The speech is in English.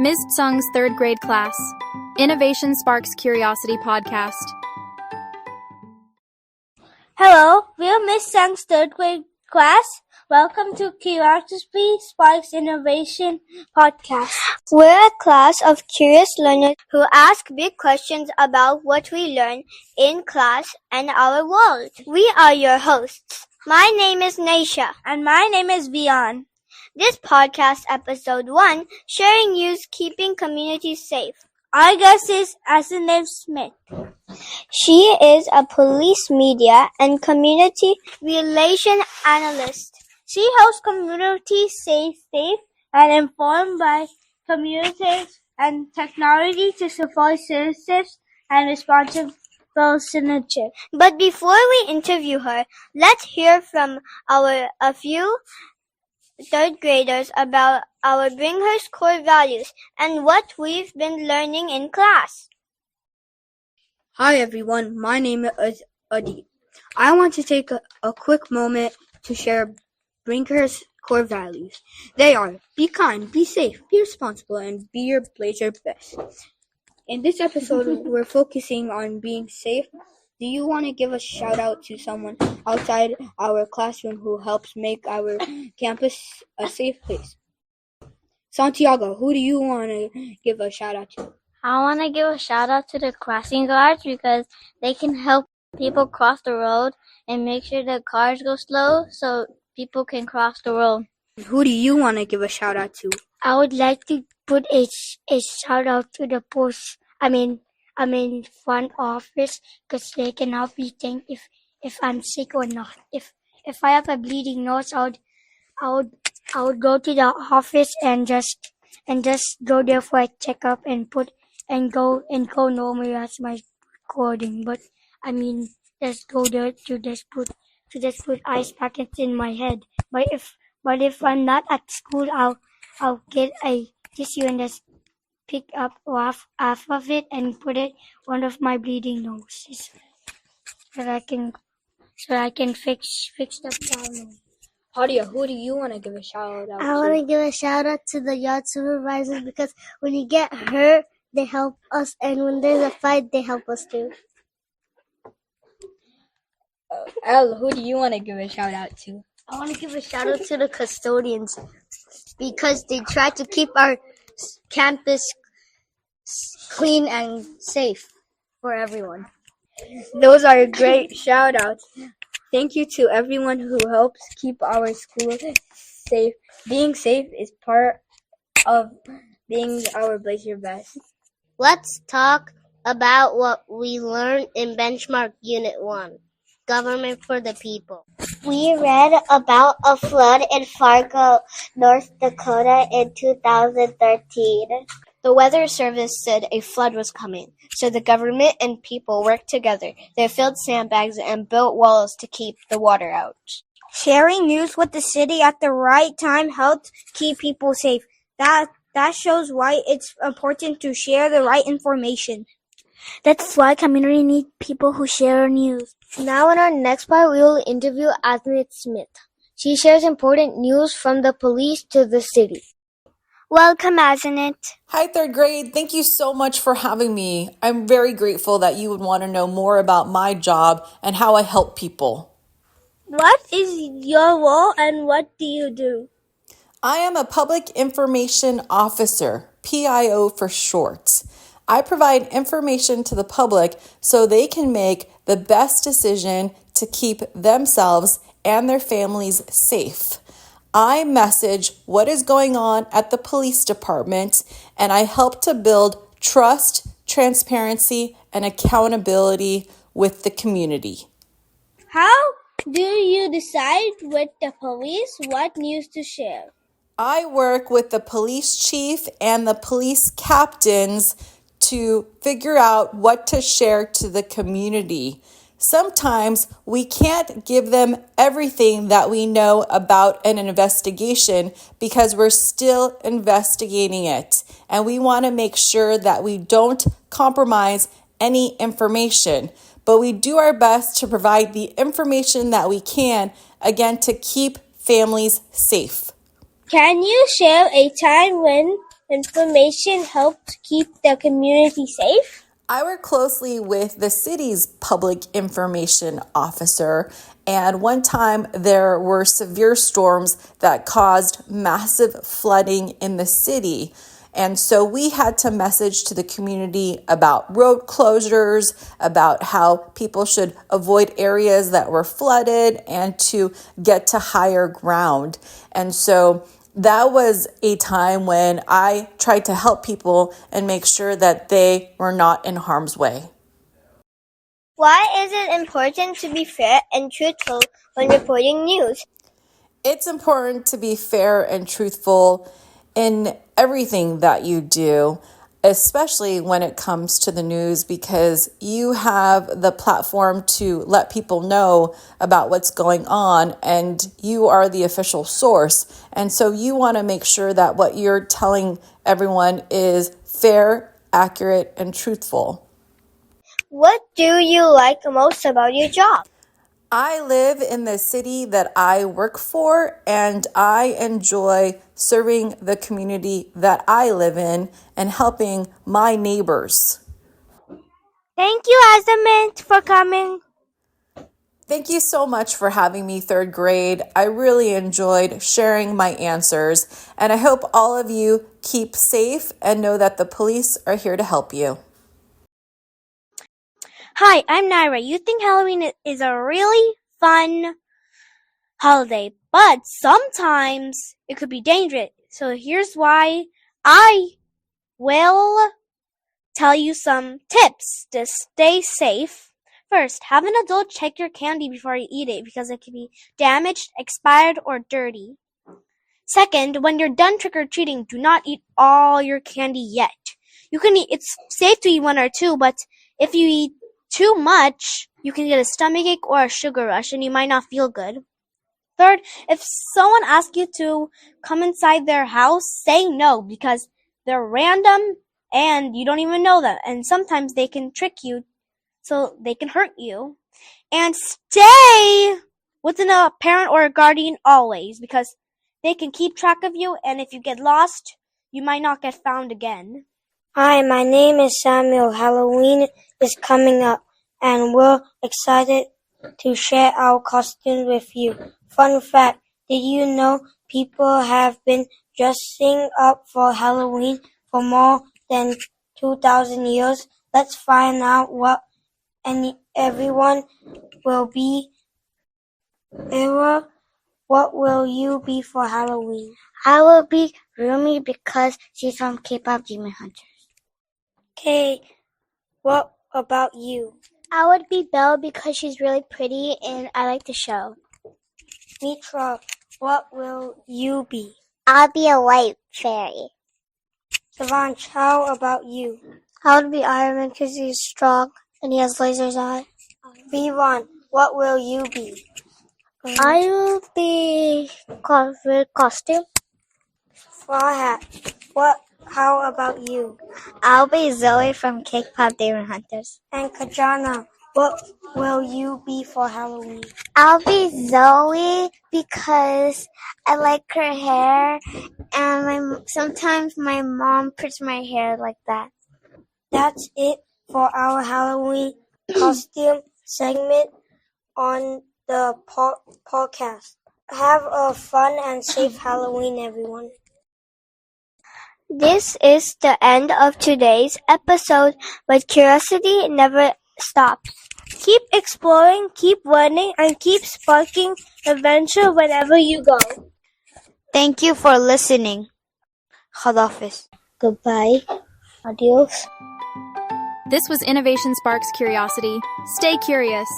Ms. Tsung's third grade class. Innovation Sparks Curiosity podcast. Hello, we're Miss Tsung's third grade class. Welcome to Curiosity Sparks Innovation podcast. We're a class of curious learners who ask big questions about what we learn in class and our world. We are your hosts. My name is Naisha. And my name is Vian. This podcast, episode 1, sharing news, keeping communities safe. Our guest is Azenith Smith. She is a police media and community relation analyst. She helps communities stay safe and informed by communicators and technology to support citizens and responsible citizenship. But before we interview her, let's hear from a few third graders about our Bringhurst core values and what we've been learning in class. Hi everyone, my name is Adi. I want to take a quick moment to share Bringhurst's core values. They are: be kind, be safe, be responsible, and be your blazer best. In this episode, we're focusing on being safe. Do you want to give a shout out to someone outside our classroom who helps make our campus a safe place? Santiago, who do you want to give a shout out to? I want to give a shout out to the crossing guards because they can help people cross the road and make sure the cars go slow so people can cross the road. Who do you want to give a shout out to? I would like to put a shout out to the front office because they can help me think if I'm sick or not. If I have a bleeding nose, I would go to the office and just go there for a checkup and go normally as my recording. But just go there to just put ice packets in my head. But if I'm not at school, I'll get a tissue and just pick up half of it and put it one of my bleeding noses so I can fix the problem. Hadia, who do you want to give a shout out to? I want to give a shout out to the yard supervisors because when you get hurt, they help us, and when there's a fight, they help us too. Elle, who do you want to give a shout out to? I want to give a shout out to the custodians because they try to keep our campus clean and safe for everyone. Those are great shout outs. Thank you to everyone who helps keep our school safe. Being safe is part of being our blazer best. Let's talk about what we learned in Benchmark Unit 1, Government for the People. We read about a flood in Fargo, North Dakota in 2013. The Weather Service said a flood was coming, so the government and people worked together. They filled sandbags and built walls to keep the water out. Sharing news with the city at the right time helped keep people safe. That shows why it's important to share the right information. That's why community need people who share news. Now in our next part, we will interview Azenith Smith. She shares important news from the police to the city. Welcome, Azenith. Hi, third grade. Thank you so much for having me. I'm very grateful that you would want to know more about my job and how I help people. What is your role and what do you do? I am a public information officer, PIO for short. I provide information to the public so they can make the best decision to keep themselves and their families safe. I message what is going on at the police department, and I help to build trust, transparency, and accountability with the community. How do you decide with the police what news to share? I work with the police chief and the police captains to figure out what to share to the community. Sometimes we can't give them everything that we know about an investigation because we're still investigating it. And we want to make sure that we don't compromise any information. But we do our best to provide the information that we can, again, to keep families safe. Can you share a time when information helped keep the community safe? I work closely with the city's public information officer, and one time there were severe storms that caused massive flooding in the city. And so we had to message to the community about road closures, about how people should avoid areas that were flooded and to get to higher ground. And so that was a time when I tried to help people and make sure that they were not in harm's way. Why is it important to be fair and truthful when reporting news? It's important to be fair and truthful in everything that you do, especially when it comes to the news, because you have the platform to let people know about what's going on, and you are the official source. And so you want to make sure that what you're telling everyone is fair, accurate, and truthful. What do you like most about your job? I live in the city that I work for, and I enjoy serving the community that I live in and helping my neighbors. Thank you, Azenith, for coming. Thank you so much for having me, third grade. I really enjoyed sharing my answers, and I hope all of you keep safe and know that the police are here to help you. Hi, I'm Naira. You think Halloween is a really fun holiday, but sometimes it could be dangerous. So here's why I will tell you some tips to stay safe. First, have an adult check your candy before you eat it because it can be damaged, expired, or dirty. Second, when you're done trick-or-treating, do not eat all your candy yet. It's safe to eat one or two, but if you eat too much, you can get a stomachache or a sugar rush, and you might not feel good. Third, if someone asks you to come inside their house, say no, because they're random and you don't even know them, and sometimes they can trick you so they can hurt you. And stay within a parent or a guardian always, because they can keep track of you, and if you get lost, you might not get found again. Hi, my name is Samuel. Halloween is coming up, and we're excited to share our costumes with you. Fun fact, did you know people have been dressing up for Halloween for more than 2,000 years? Let's find out what everyone will be. Era, what will you be for Halloween? I will be Rumi because she's from K-pop Demon Hunters. Okay, what about you? I would be Belle because she's really pretty and I like the show. Mitra, what will you be? I'll be a white fairy. Savanch, how about you? I would be Iron Man because he's strong and he has lasers on. Vivan, what will you be? I will be costume. Farhat, how about you? I'll be Zoe from K-pop Demon Hunters. And Kajana, what will you be for Halloween? I'll be Zoe because I like her hair and sometimes my mom puts my hair like that. That's it for our Halloween costume segment on the podcast. Have a fun and safe Halloween, everyone. This is the end of today's episode, but curiosity never stops. Keep exploring, keep learning, and keep sparking adventure wherever you go. Thank you for listening. Khadafis. Goodbye. Adios. This was Innovation Sparks Curiosity. Stay curious.